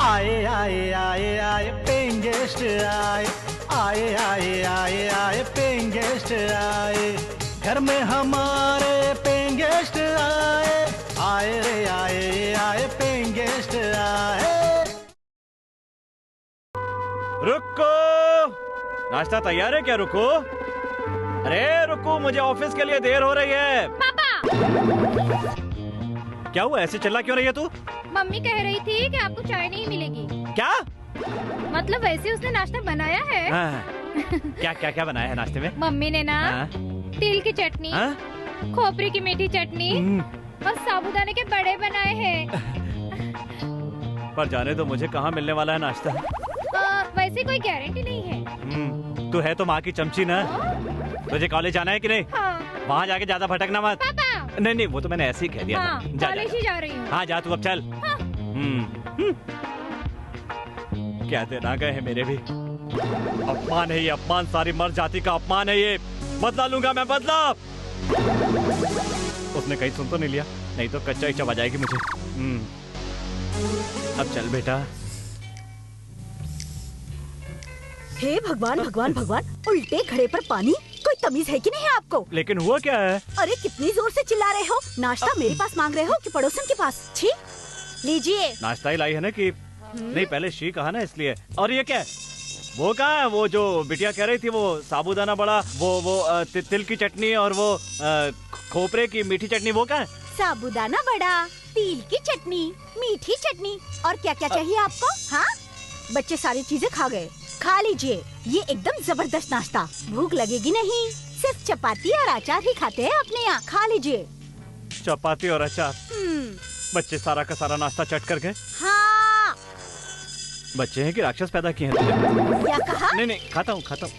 आए आए आए आए पेइंग गेस्ट आए, आए आए आए आए पेइंग गेस्ट आए, घर में हमारे पेइंग गेस्ट आए, आए रे आए आए पेइंग गेस्ट आए। रुको, नाश्ता तैयार है क्या? रुको, अरे रुको, मुझे ऑफिस के लिए देर हो रही है। पापा! क्या हुआ, ऐसे चिल्ला क्यों रही है तू? मम्मी कह रही थी कि आपको चाय नहीं मिलेगी। क्या मतलब वैसे उसने नाश्ता बनाया है। क्या क्या क्या बनाया है नाश्ते में? मम्मी ने ना तिल की चटनी, खोपरे की मीठी चटनी और साबूदाने के बड़े बनाए हैं। पर जाने दो, मुझे कहाँ मिलने वाला है नाश्ता? वैसे कोई गारंटी नहीं है। तू है तो माँ की चमची ना। तुझे कॉलेज जाना है कि नहीं? हाँ। वहाँ जाके ज्यादा भटकना मत। पापा! नहीं नहीं, वो तो मैंने ऐसे ही कह दिया। हाँ, कॉलेज ही जा रही हूँ। हाँ जा तू, अब चल। हाँ। क्या दिन आ गए हैं मेरे भी। अपमान है ये, अपमान, सारी मर्द जाति का अपमान है ये। बदला लूंगा मैं, बदला। उसने कहीं सुन तो नहीं लिया, नहीं तो कच्चा ही चबा जाएगी मुझे। अब चल बेटा। हे भगवान भगवान भगवान, उल्टे घड़े पर पानी, कोई तमीज है कि नहीं है आपको? लेकिन हुआ क्या है? अरे कितनी जोर से चिल्ला रहे हो? नाश्ता मेरे पास मांग रहे हो कि पड़ोसन के पास? छी, लीजिए। नाश्ता ही लाई है ना कि नहीं? पहले शी कहा ना, इसलिए। और ये क्या है? वो कहाँ है? वो जो बिटिया कह रही थी, वो साबूदाना बड़ा, वो तिल की चटनी और वो खोपरे की मीठी चटनी, वो कहाँ है? साबूदाना बड़ा, तिल की चटनी, मीठी चटनी और क्या क्या चाहिए आपको? हाँ, बच्चे सारी चीजें खा गए, खा लीजिए। ये एकदम जबरदस्त नाश्ता, भूख लगेगी नहीं। सिर्फ चपाती और अचार ही खाते हैं अपने यहाँ, खा लीजिए। चपाती और अचार? बच्चे सारा का सारा नाश्ता चट कर गए। हाँ। बच्चे हैं कि राक्षस पैदा किए हैं? क्या कहा? नहीं नहीं, खाता हूँ खाता हूँ,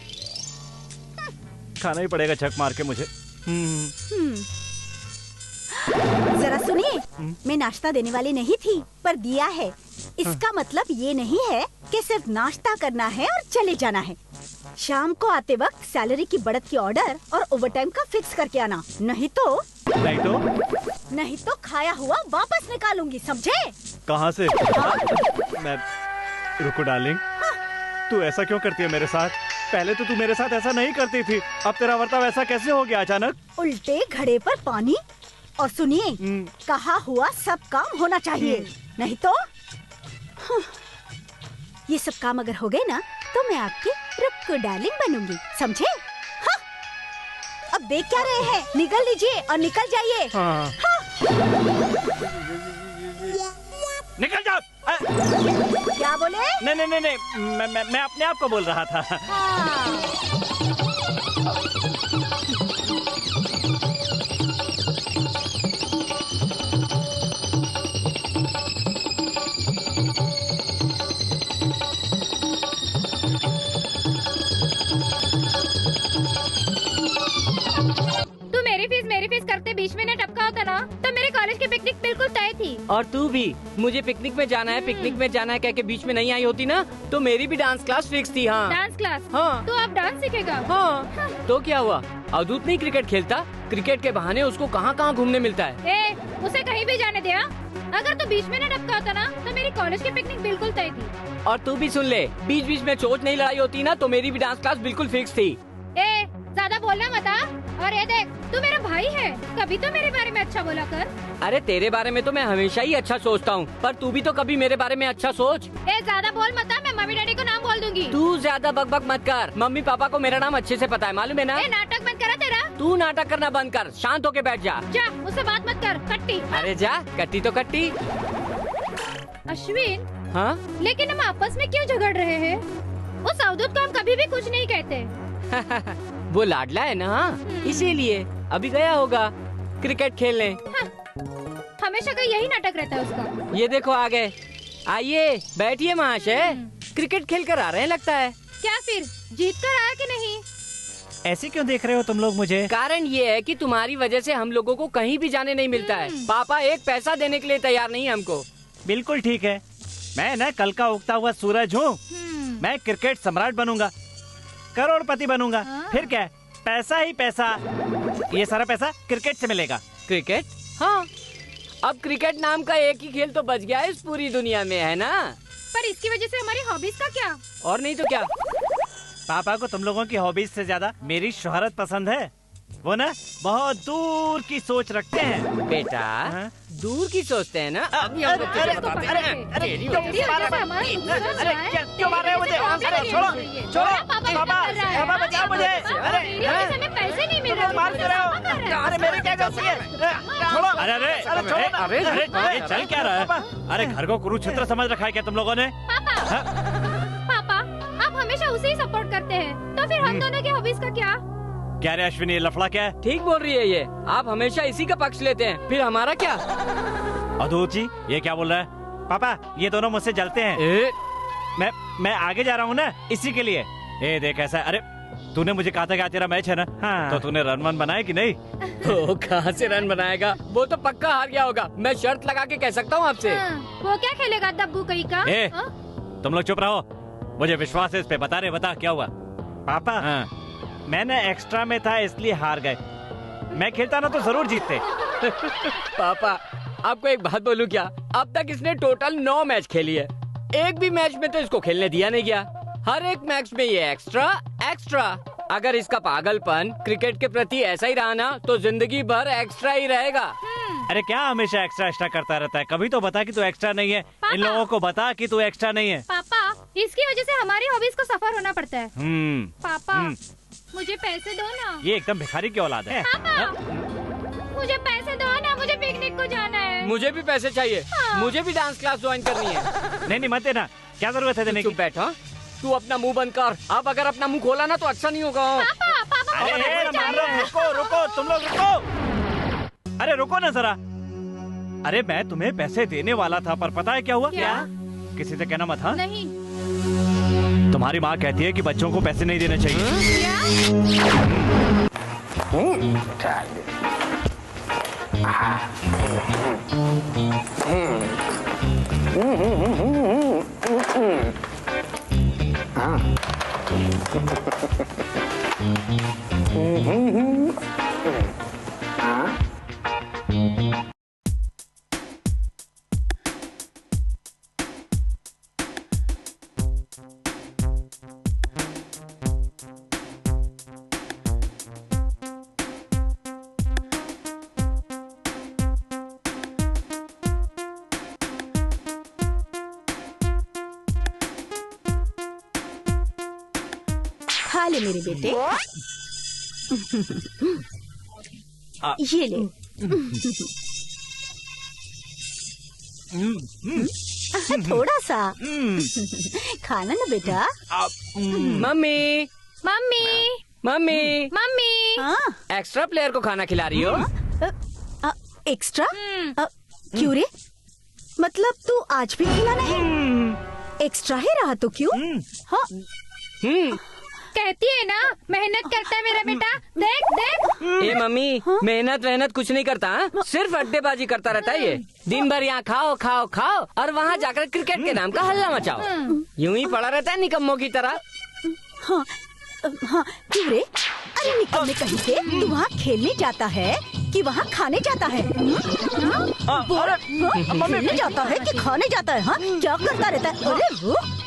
खाना ही पड़ेगा झक मार के मुझे। जरा सुनिए, मैं नाश्ता देने वाली नहीं थी, पर दिया है। इसका मतलब ये नहीं है कि सिर्फ नाश्ता करना है और चले जाना है। शाम को आते वक्त सैलरी की बढ़त की ऑर्डर और ओवरटाइम का फिक्स करके आना, नहीं तो खाया हुआ वापस निकालूंगी, समझे? कहाँ से? मैं रुको डार्लिंग, तू ऐसा क्यों करती है मेरे साथ? पहले तो तू मेरे साथ ऐसा नहीं करती थी, अब तेरा बर्ताव ऐसा कैसे हो गया अचानक? उल्टे घड़े पर पानी। और सुनिए, कहा हुआ सब काम होना चाहिए, नहीं तो ये सब काम अगर हो गए ना, तो मैं आपकी रुक्कू डार्लिंग बनूंगी, समझे? हाँ। अब देख क्या रहे हैं, निकल लीजिए और निकल जाइए। हाँ। हाँ। निकल जाओ। क्या बोले? नहीं नहीं नहीं नहीं, मैं अपने आप को बोल रहा था। हाँ। मेरी फीस करते बीच में न टपका होता ना, तो मेरे कॉलेज की पिकनिक बिल्कुल तय थी। और तू भी, मुझे पिकनिक में जाना है, पिकनिक में जाना है कह के बीच में नहीं आई होती ना, तो मेरी भी डांस क्लास फिक्स थी। हाँ, डांस क्लास? हाँ। तो अब डांस सीखेगा? हाँ। तो क्या हुआ, अवधूत नहीं क्रिकेट खेलता? क्रिकेट के बहाने उसको कहाँ कहाँ घूमने मिलता है। उसे कहीं भी जाने दिया। अगर तू बीच में न टपका होता ना, तो मेरी कॉलेज की पिकनिक बिल्कुल तय थी। और तू भी सुन ले, बीच बीच में चोट नहीं लड़ाई होती ना, तो मेरी भी डांस क्लास बिल्कुल फिक्स थी। ज्यादा बोलना मत। और ये देख, तू मेरा भाई है, कभी तो मेरे बारे में अच्छा बोला कर। अरे तेरे बारे में तो मैं हमेशा ही अच्छा सोचता हूँ, पर तू भी तो कभी मेरे बारे में अच्छा सोच। ज्यादा बोल मत, मैं मम्मी डैडी को नाम बोल दूंगी। तू ज्यादा बकबक मत कर, मम्मी पापा को मेरा नाम अच्छे से पता है, मालूम है ना? नाटक बंद करा तेरा। तू नाटक करना बंद कर, शांत होके बैठ जा। जा, मुझसे बात मत कर, कट्टी। अरे जा, कट्टी तो कट्टी। अश्विन। हाँ? लेकिन हम आपस में क्यों झगड़ रहे हैं? उस अवधूत को हम कभी भी कुछ नहीं कहते। वो लाडला है ना, इसीलिए अभी गया होगा क्रिकेट खेलने। हमेशा का यही नाटक रहता है उसका। ये देखो आ गए, आइए बैठिए महाशय, क्रिकेट खेल कर आ रहे हैं लगता है। क्या फिर जीत कर आया कि नहीं? ऐसे क्यों देख रहे हो तुम लोग मुझे? कारण ये है कि तुम्हारी वजह से हम लोगों को कहीं भी जाने नहीं मिलता है। पापा एक पैसा देने के लिए तैयार नहीं है हमको। बिल्कुल ठीक है, मैं ना कल का उगता हुआ सूरज हूँ। मैं क्रिकेट सम्राट बनूंगा, करोड़पति बनूंगा। फिर क्या, पैसा ही पैसा। ये सारा पैसा क्रिकेट से मिलेगा। क्रिकेट? हाँ, अब क्रिकेट नाम का एक ही खेल तो बच गया है इस पूरी दुनिया में, है ना? पर और इसकी वजह से हमारी हॉबीज का क्या? और नहीं तो क्या। पापा को तुम लोगों की हॉबीज से ज्यादा मेरी शोहरत पसंद है। वो ना बहुत दूर की सोच रखते हैं। बेटा हाँ? दूर की सोचते हैं ना। अभी हम लोग तुझे अरे, बताते अरे, हैं। अरे, तेरी क्यों वजह से मारा अरे, मैं? अरे, अरे, क्यों मार रहे हो मुझे? अरे, छोड़ो, पापा, पापा बचाओ मुझे। अरे, पैसे नहीं मिल रहे। मार क्यों रहे हो? अरे मेरी क्या गलती है? छोड़ो। अरे अरे अरे, छोड़ो ना। अरे अरे, ये चल क्या रहा है? अरे घर को कुरुक्षेत्र समझ रखा है क्या तुम लोगों ने? पापा, आप हमेशा उसे ही सपोर्ट करते हैं, तो फिर हम दोनों की हॉबीज का क्या? क्या रे अश्विनी, ये लफड़ा क्या है? ठीक बोल रही है ये। आप हमेशा इसी का पक्ष लेते हैं, फिर हमारा क्या? अधूर जी ये क्या बोल रहा है? पापा ये दोनों मुझसे जलते हैं। मैं आगे जा रहा हूँ ना इसी के लिए। ए देख ऐसा। अरे तूने मुझे कहा था कि आज तेरा मैच है ना। हाँ। तो तूने रन वन बनाया कि नहीं? वो कहाँ से रन बनाएगा? वो तो पक्का हार गया होगा। मैं शर्त लगा के कह सकता हूँ आपसे। वो क्या खेलेगा दब्बू कहीं का? ए, हाँ? तुम लोग चुप रहो। मुझे विश्वास है इस पे। बता क्या हुआ? पापा मैंने एक्स्ट्रा में था इसलिए हार गए। मैं खेलता ना तो जरूर जीतते। पापा आपको एक बात बोलूं क्या? अब तक इसने टोटल 9 मैच खेली है। एक भी मैच में तो इसको खेलने दिया नहीं गया। हर एक मैच में ये एक्स्ट्रा। अगर इसका पागलपन क्रिकेट के प्रति ऐसा ही रहा ना तो जिंदगी भर एक्स्ट्रा ही रहेगा। अरे क्या हमेशा एक्स्ट्रा करता रहता है? कभी तो बता कि तू एक्स्ट्रा नहीं है। इन लोगों को बता कि तू एक्स्ट्रा नहीं है। पापा इसकी वजह से हमारी हॉबीज को सफर होना पड़ता है। पापा मुझे पैसे दो ना। ये एकदम भिखारी की औलाद है। पापा मुझे पैसे दो ना, मुझे पिकनिक को जाना है। मुझे भी पैसे चाहिए। मुझे भी डांस क्लास ज्वाइन करनी है। नहीं मत देना। क्या जरूरत है देने की? चुप बैठा। तू अपना मुंह बंद कर। अब अगर अपना मुंह खोला ना तो अच्छा नहीं होगा। पापा अरे रुको तुम लोग रुको। अरे रुको ना जरा। अरे मैं तुम्हें पैसे देने वाला था पर पता है क्या हुआ? क्या? किसी से कहना मत। हाँ नहीं। तुम्हारी माँ कहती है कि बच्चों को पैसे नहीं देने चाहिए। खा ले मेरे बेटे। ये ले। थोड़ा सा खाना ना बेटा। मम्मी मम्मी मम्मी मम्मी हाँ एक्स्ट्रा प्लेयर को खाना खिला रही हो? एक्स्ट्रा? क्यों रे? मतलब तू आज भी खिलाना है? एक्स्ट्रा ही रहा तो क्यों? हाँ कहती है ना मेहनत करता है मेरा बेटा। देख देख। ए मम्मी मेहनत कुछ नहीं करता। हाँ? सिर्फ अड्डेबाजी करता रहता है ये। दिन भर यहाँ खाओ और वहाँ जाकर क्रिकेट के नाम का हल्ला मचाओ। यूं ही पड़ा रहता है निकम्मों की तरह। हाँ हाँ क्यों रे? अरे निकलने कहीं से तू वहाँ खेलने जाता है कि वहाँ खाने जाता है? खेलने जाता है कि खाने जाता है? हाँ क्या करता रहता है? अरे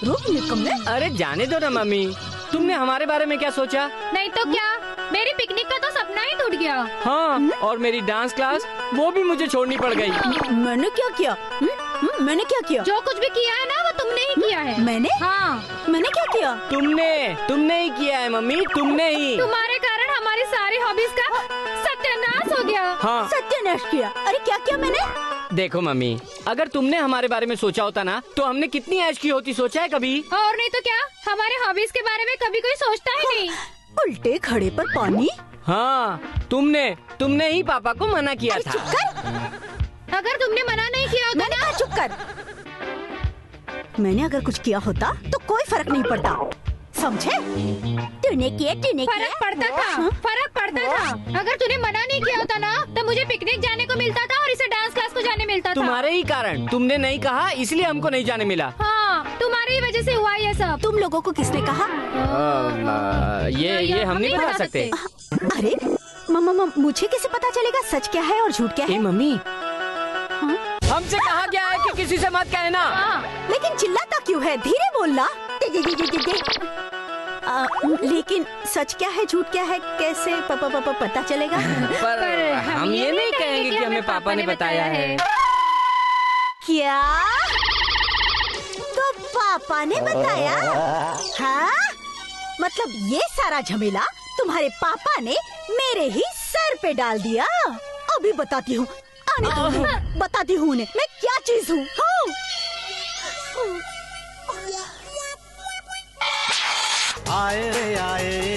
रुक निकम्मे। अरे जाने दो ना मम्मी। तुमने हमारे बारे में क्या सोचा? नहीं तो क्या, मेरी पिकनिक का तो सपना ही टूट गया। हाँ और मेरी डांस क्लास वो भी मुझे छोड़नी पड़ गई। मैंने क्या किया? मैंने क्या किया? जो कुछ भी किया है ना वो तुमने ही किया है। मैंने? हाँ मैंने क्या किया? तुमने ही किया है मम्मी, तुमने ही। तुम्हारे कारण हमारी सारी हॉबीज का सत्यानाश हो गया। हाँ सत्यानाश किया? अरे क्या किया मैंने? देखो मम्मी अगर तुमने हमारे बारे में सोचा होता ना तो हमने कितनी ऐश की होती। सोचा है कभी? और नहीं तो क्या, हमारे हॉबीज के बारे में कभी कोई सोचता ही नहीं। उल्टे खड़े पर पानी। हाँ तुमने ही पापा को मना किया था। चुप कर। अगर तुमने मना नहीं किया होता मैंने कहा चुप कर। मैंने अगर कुछ किया होता तो कोई फर्क नहीं पड़ता, समझे? तूने किया। फर्क पड़ता था, फर्क पड़ता था। अगर तूने मना नहीं किया होता ना तो मुझे पिकनिक जाने को मिलता था और इसे डांस क्लास को जाने मिलता था। तुम्हारे ही कारण। तुमने नहीं कहा इसलिए हमको नहीं जाने मिला। हाँ तुम्हारी ही वजह से हुआ ये सब। तुम लोगों को किसने कहा? ये हम नहीं बता सकते। अरे मम्मा मुझे कैसे पता चलेगा सच क्या है और झूठ क्या है? मम्मी हमसे कहा गया है कि किसी से मत कहना। लेकिन चिल्लाता क्यों है, धीरे बोलना। लेकिन सच क्या है झूठ क्या है कैसे पता चलेगा? पर हम ये नहीं कहेंगे कि हमें पापा ने बताया है। क्या? तो पापा ने बताया? हाँ? मतलब ये सारा झमेला तुम्हारे पापा ने मेरे ही सर पे डाल दिया। अभी बताती हूँ, आने दो उन्हें, बताती हूँ उन्हें मैं क्या चीज हूँ। आए रे आए